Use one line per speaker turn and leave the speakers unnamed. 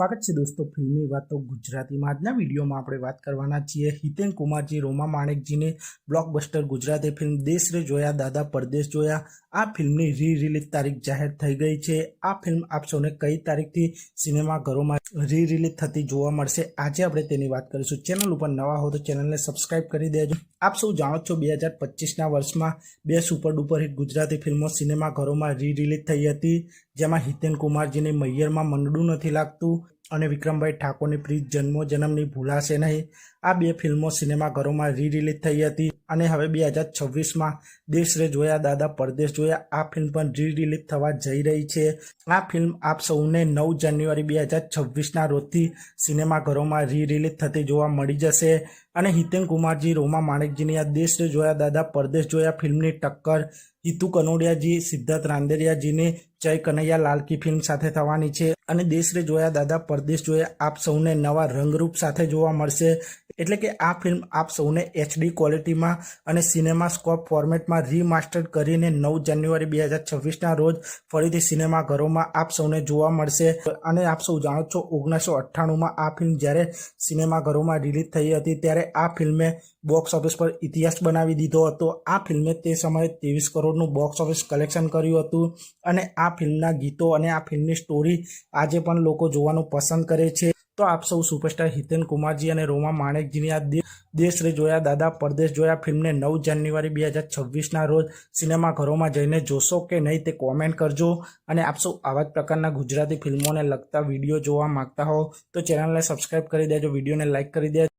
સ્વાગત છે દોસ્તો ફિલ્મી વાતો ગુજરાતીમાં। આજના વિડીયોમાં આપણે વાત કરવાના છીએ હિતેન કુમારજી રોમા માણેકજીની બ્લોકબસ્ટર ગુજરાતી ફિલ્મ દેશ રે જોયા દાદા પરદેશ જોયા। આ ફિલ્મની રિલીઝ તારીખ જાહેર થઈ ગઈ છે। આ ફિલ્મ આપ સૌને કઈ તારીખથી સિનેમાઘરોમાં રિલીઝ થતી જોવા મળશે, આજે આપણે તેની વાત કરીશું। ચેનલ ઉપર નવા હો તો ચેનલને સબસ્ક્રાઇબ કરી દેજો। આપ સૌ જાણો છો 2025ના વર્ષમાં બે સુપર ડુપર હિટ ગુજરાતી ફિલ્મો સિનેમાઘરોમાં રિલીઝ થઈ હતી, જેમાં હિતેન કુમારજીની મૈયરમાં મંડળું નથી લાગતું અને વિક્રમભાઈ ઠાકોરની પ્રીત જન્મો જન્મની ભૂલાશે નહીં। આ બે ફિલ્મો સિનેમાઘરોમાં રિલીઝ થઈ હતી અને હવે 2026માં દેશ રે જોયા દાદા પરદેશ જોયા આ ફિલ્મ પણ રિલીઝ થવા જઈ રહી છે। આ ફિલ્મ આપ સૌને 9 જાન્યુઆરી 2026ના રોજથી સિનેમાઘરોમાં રિલીઝ થતી જોવા મળી જશે અને હિતેન કુમારજી રોમા માણેકજીની આ દેશ રે જોયા દાદા પરદેશ જોયા ફિલ્મની ટક્કર હિતુ કનોડિયાજી સિદ્ધાર્થ રાંદેરિયાજીની જય કનૈયા લાલ કી ફિલ્મ સાથે થવાની છે અને દેશ રે જોયા દાદા પરદેશ જોયા આપ સૌને નવા રંગરૂપ સાથે જોવા મળશે। એટલે કે આ ફિલ્મ આપ સૌને HD ક્વોલિટીમાં અને સિનેમા સ્કોપ ફોર્મેટમાં રીમાસ્ટર કરીને 9 જાન્યુઆરી 2026ના રોજ ફરીથી સિનેમાઘરોમાં આપ સૌને જોવા મળશે। અને આપ સૌ જાણો છો 1998માં આ ફિલ્મ જ્યારે સિનેમાઘરોમાં રિલીઝ થઈ હતી ત્યારે આ ફિલ્મે બોક્સ ઓફિસ પર ઇતિહાસ બનાવી દીધો હતો। આ ફિલ્મે તે સમયે 23 કરોડનું બોક્સ ઓફિસ કલેક્શન કર્યું હતું અને આ ફિલ્મના ગીતો અને આ ફિલ્મની સ્ટોરી આજે પણ લોકો જોવાનું પસંદ કરે છે। તો આપ સૌ સુપરસ્ટાર હિતેન કુમારજી અને રોમા માણેકજીની આ દેશ રે જોયા દાદા પરદેશ જોયા ફિલ્મને 9 જાન્યુઆરી 2026ના રોજ સિનેમાઘરોમાં જઈને જોશો કે નહીં તે કોમેન્ટ કરજો। અને આપ સૌ આવા જ પ્રકારના ગુજરાતી ફિલ્મોને લગતા વિડીયો જોવા માંગતા હો તો ચેનલને સબસ્ક્રાઇબ કરી દેજો, વિડીયોને લાઇક કરી દેજો।